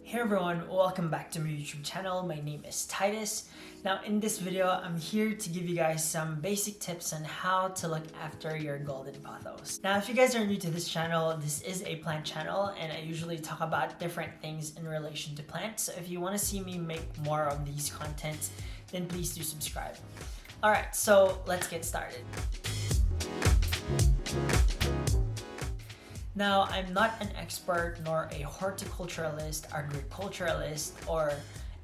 Hey everyone, welcome back to my YouTube channel. My name is Titus. Now in this video, I'm here to give you guys some basic tips on how to look after your golden pothos. Now if you guys are new to this channel, this is a plant channel and I usually talk about different things in relation to plants. So if you want to see me make more of these contents, then please do subscribe. Alright, so let's get started. Now, I'm not an expert nor a horticulturalist, agriculturalist, or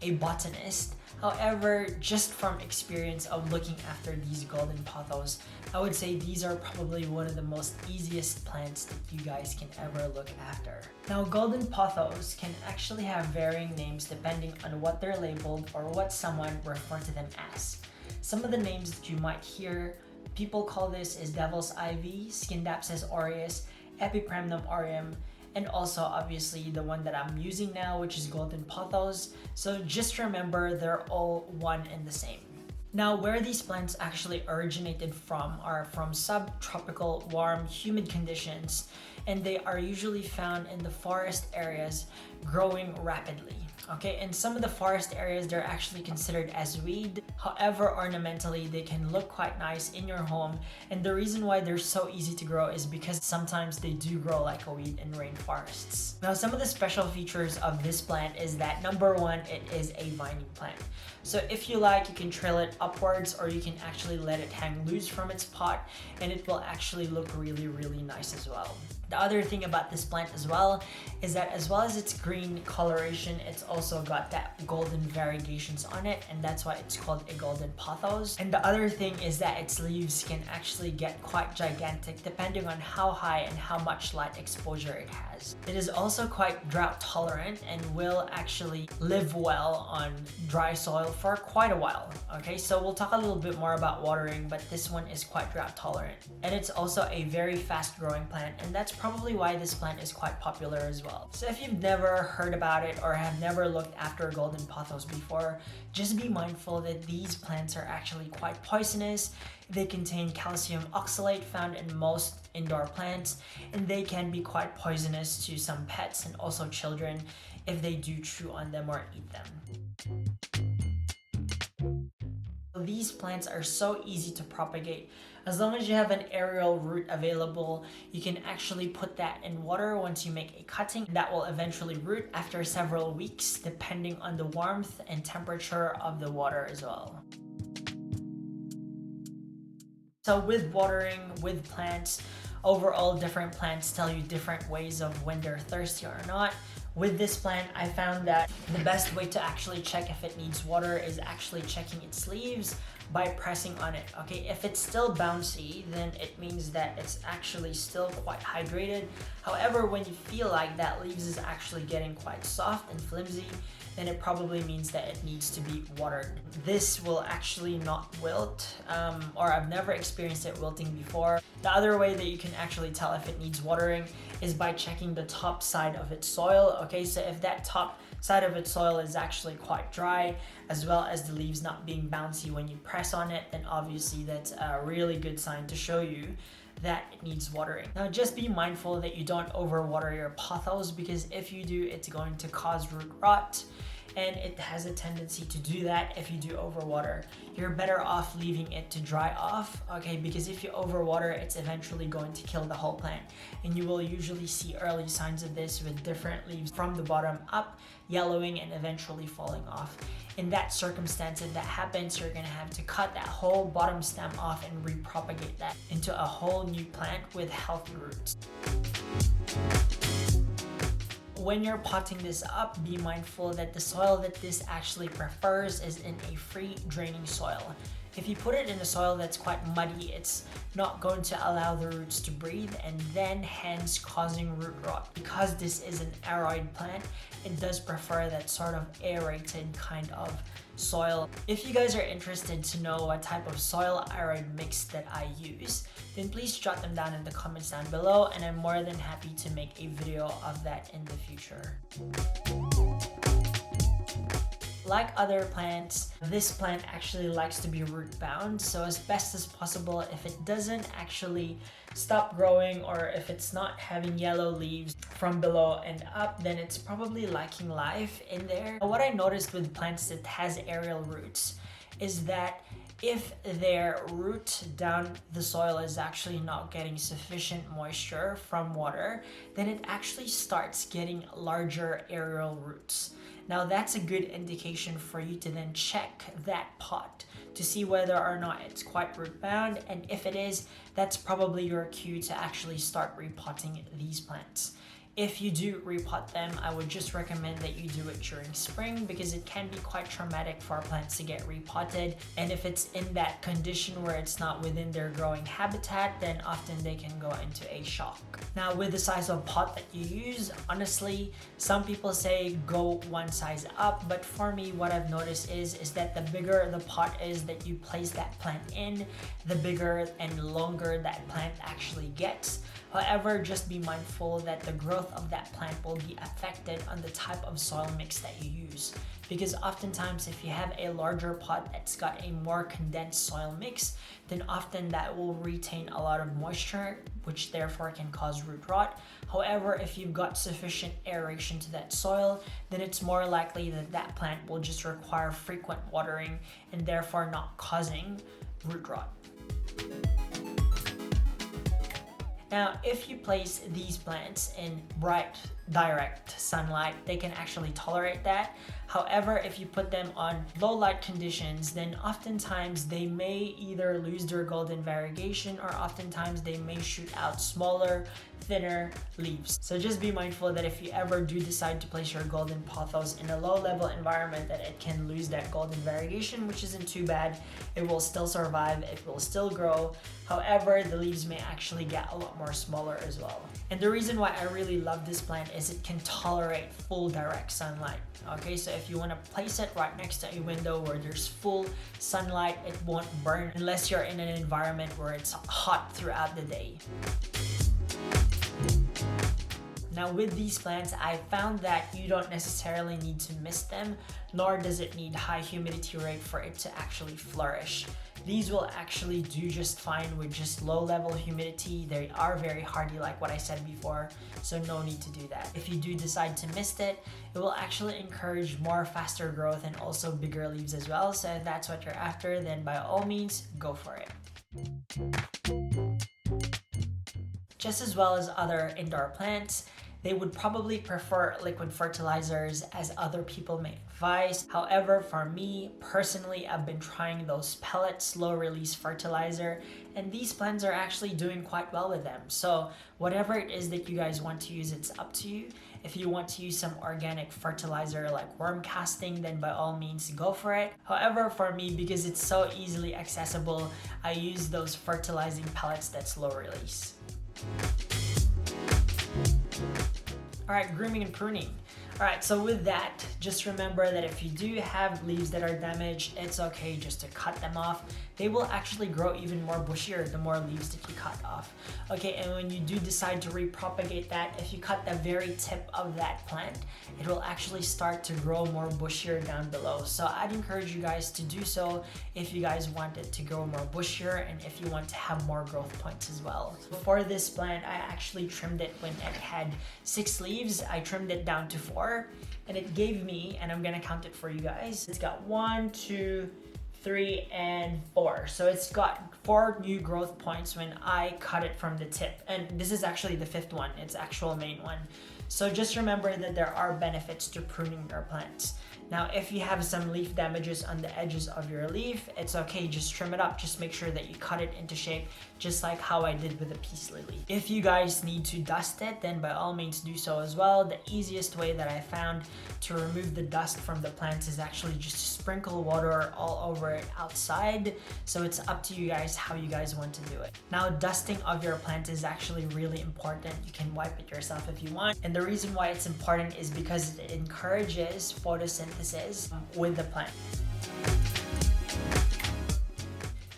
a botanist. However, just from experience of looking after these golden pothos, I would say these are probably one of the most easiest plants that you guys can ever look after. Now, golden pothos can actually have varying names depending on what they're labeled or what someone referred to them as. Some of the names that you might hear, people call this is devil's ivy, Scindapsus aureus, Epipremnum aureum, and also obviously the one that I'm using now, which is golden pothos. So just remember, they're all one and the same. Now, where these plants actually originated from are from subtropical, warm, humid conditions, and they are usually found in the forest areas growing rapidly. Okay, in some of the forest areas, they're actually considered as weed. However, ornamentally, they can look quite nice in your home. And the reason why they're so easy to grow is because sometimes they do grow like a weed in rainforests. Now, some of the special features of this plant is that number one, it is a vining plant. So if you like, you can trail it upwards or you can actually let it hang loose from its pot and it will actually look really, really nice as well. The other thing about this plant as well is that as well as its green coloration, it's also got that golden variegations on it, and that's why it's called a golden pothos. And the other thing is that its leaves can actually get quite gigantic depending on how high and how much light exposure it has. It is also quite drought tolerant and will actually live well on dry soil for quite a while. Okay, so we'll talk a little bit more about watering, but this one is quite drought tolerant. And it's also a very fast growing plant, and that's probably why this plant is quite popular as well. So if you've never heard about it or have never looked after golden pothos before, just be mindful that these plants are actually quite poisonous. They contain calcium oxalate found in most indoor plants, and they can be quite poisonous to some pets and also children if they do chew on them or eat them. These plants are so easy to propagate. As long as you have an aerial root available, you can actually put that in water once you make a cutting. That will eventually root after several weeks, depending on the warmth and temperature of the water as well. So with watering, with plants, overall different plants tell you different ways of when they're thirsty or not. With this plant, I found that the best way to actually check if it needs water is actually checking its leaves by pressing on it. Okay, if it's still bouncy, then it means that it's actually still quite hydrated. However, when you feel like that leaves is actually getting quite soft and flimsy, then it probably means that it needs to be watered. This will actually not wilt, or I've never experienced it wilting before. The other way that you can actually tell if it needs watering is by checking the top side of its soil. Okay, so if that top side of its soil is actually quite dry, as well as the leaves not being bouncy when you press on it, then obviously that's a really good sign to show you that it needs watering. Now just be mindful that you don't overwater your pothos, because if you do, it's going to cause root rot, and it has a tendency to do that if you do overwater. You're better off leaving it to dry off, okay, because if you overwater, it's eventually going to kill the whole plant, and you will usually see early signs of this with different leaves from the bottom up, yellowing and eventually falling off. In that circumstance, if that happens, you're gonna have to cut that whole bottom stem off and repropagate that into a whole new plant with healthy roots. When you're potting this up, be mindful that the soil that this actually prefers is in a free draining soil. If you put it in a soil that's quite muddy, it's not going to allow the roots to breathe, and then hence causing root rot. Because this is an aroid plant, it does prefer that sort of aerated kind of soil. If you guys are interested to know what type of soil aroid mix that I use, then please jot them down in the comments down below, and I'm more than happy to make a video of that in the future. like other plants, this plant actually likes to be root bound. So as best as possible, if it doesn't actually stop growing or if it's not having yellow leaves from below and up, then it's probably lacking life in there. What I noticed with plants that has aerial roots is that if their root down the soil is actually not getting sufficient moisture from water, then it actually starts getting larger aerial roots. Now that's a good indication for you to then check that pot to see whether or not it's quite root bound, and if it is, that's probably your cue to actually start repotting these plants. If you do repot them, I would just recommend that you do it during spring because it can be quite traumatic for our plants to get repotted. And if it's in that condition where it's not within their growing habitat, then often they can go into a shock. Now with the size of pot that you use, honestly, some people say go one size up, but for me, what I've noticed is that the bigger the pot is that you place that plant in, the bigger and longer that plant actually gets. However, just be mindful that the growth of that plant will be affected on the type of soil mix that you use. Because oftentimes if you have a larger pot that's got a more condensed soil mix, then often that will retain a lot of moisture, which therefore can cause root rot. However, if you've got sufficient aeration to that soil, then it's more likely that that plant will just require frequent watering and therefore not causing root rot. Now, if you place these plants in bright, direct sunlight, they can actually tolerate that. However, if you put them on low light conditions, then oftentimes they may either lose their golden variegation or oftentimes they may shoot out smaller, thinner leaves. So just be mindful that if you ever do decide to place your golden pothos in a low level environment, that it can lose that golden variegation, which isn't too bad. It will still survive, it will still grow. However, the leaves may actually get a lot more smaller as well. And the reason why I really love this plant is it can tolerate full direct sunlight. Okay, so if you want to place it right next to a window where there's full sunlight, it won't burn unless you're in an environment where it's hot throughout the day. Now with these plants, I found that you don't necessarily need to mist them, nor does it need high humidity rate for it to actually flourish. These will actually do just fine with just low level humidity. They are very hardy like what I said before, so no need to do that. If you do decide to mist it, it will actually encourage more faster growth and also bigger leaves as well. So if that's what you're after, then by all means, go for it. Just as well as other indoor plants, they would probably prefer liquid fertilizers as other people may advise. However, for me personally, I've been trying those pellet slow release fertilizer, and these plants are actually doing quite well with them. So whatever it is that you guys want to use, it's up to you. If you want to use some organic fertilizer like worm casting, then by all means go for it. However, for me, because it's so easily accessible, I use those fertilizing pellets that's low release. Alright, grooming and pruning. Alright, so with that, just remember that if you do have leaves that are damaged, it's okay just to cut them off. They will actually grow even more bushier the more leaves that you cut off. Okay, and when you do decide to repropagate that, if you cut the very tip of that plant, it will actually start to grow more bushier down below. So I'd encourage you guys to do so if you guys want it to grow more bushier and if you want to have more growth points as well. So for this plant, I actually trimmed it when it had 6 leaves. I trimmed it down to 4, and it gave me, and I'm gonna count it for you guys, it's got 1, 2, 3, and 4. So it's got 4 new growth points when I cut it from the tip. And this is actually the 5th one, it's actual main one. So just remember that there are benefits to pruning your plants. Now, if you have some leaf damages on the edges of your leaf, it's okay, just trim it up. Just make sure that you cut it into shape, just like how I did with the peace lily. If you guys need to dust it, then by all means do so as well. The easiest way that I found to remove the dust from the plants is actually just to sprinkle water all over it outside. So it's up to you guys how you guys want to do it. Now, dusting of your plant is actually really important. You can wipe it yourself if you want. And the reason why it's important is because it encourages photosynthesis with the plant.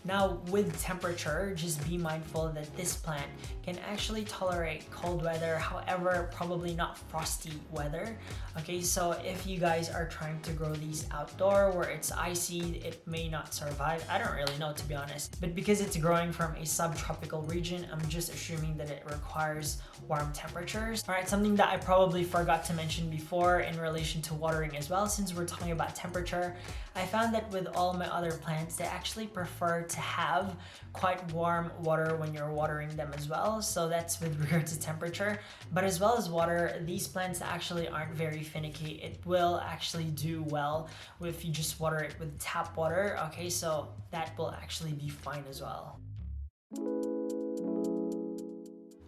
Now with temperature, just be mindful that this plant can actually tolerate cold weather, however probably not frosty weather. Okay, so if you guys are trying to grow these outdoor where it's icy, it may not survive. I don't really know, to be honest, but because it's growing from a subtropical region, I'm just assuming that it requires warm temperatures. All right, something that I probably forgot to mention before in relation to watering as well, since we're talking about temperature, I found that with all my other plants, they actually prefer to have quite warm water when you're watering them as well. So that's with regard to temperature, but as well as water, these plants actually aren't very finicky. It will actually do well if you just water it with tap water. Okay, so that will actually be fine as well.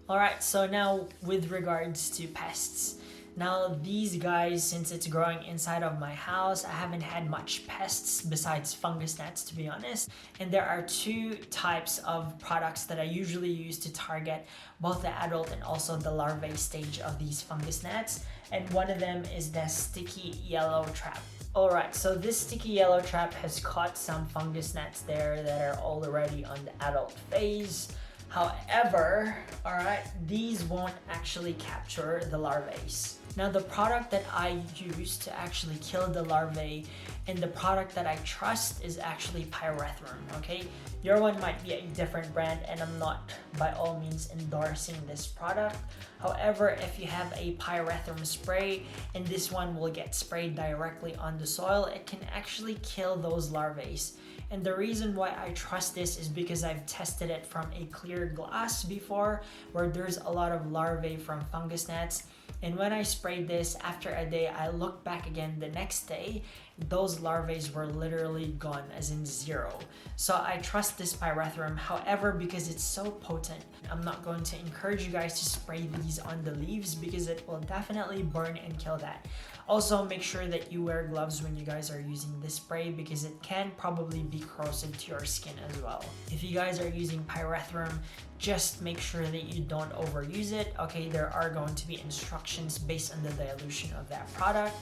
Alright, so now with regards to pests. Now these guys, since it's growing inside of my house, I haven't had much pests besides fungus gnats, to be honest. And there are two types of products that I usually use to target both the adult and also the larvae stage of these fungus gnats. And one of them is the sticky yellow trap. Alright, so this sticky yellow trap has caught some fungus gnats there that are already on the adult phase. However, alright, these won't actually capture the larvae. Now the product that I use to actually kill the larvae and the product that I trust is actually PYRETHRUM, okay? Your one might be a different brand and I'm not by all means endorsing this product. However, if you have a PYRETHRUM spray and this one will get sprayed directly on the soil, it can actually kill those larvae. And the reason why I trust this is because I've tested it from a clear glass before where there's a lot of larvae from fungus gnats. And when I sprayed this, after a day, I looked back again the next day, those larvae were literally gone, as in zero. So I trust this PYRETHRUM. However, because it's so potent, I'm not going to encourage you guys to spray these on the leaves because it will definitely burn and kill that. Also, make sure that you wear gloves when you guys are using this spray because it can probably be corrosive to your skin as well. If you guys are using PYRETHRUM, just make sure that you don't overuse it. Okay, there are going to be instructions based on the dilution of that product.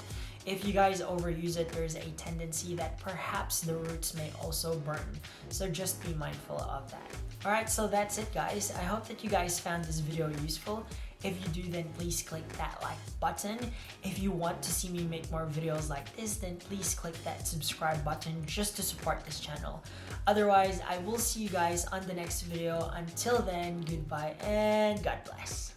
If you guys overuse it, there's a tendency that perhaps the roots may also burn. So just be mindful of that. Alright, so that's it guys. I hope that you guys found this video useful. If you do, then please click that like button. If you want to see me make more videos like this, then please click that subscribe button just to support this channel. Otherwise, I will see you guys on the next video. Until then, goodbye and God bless.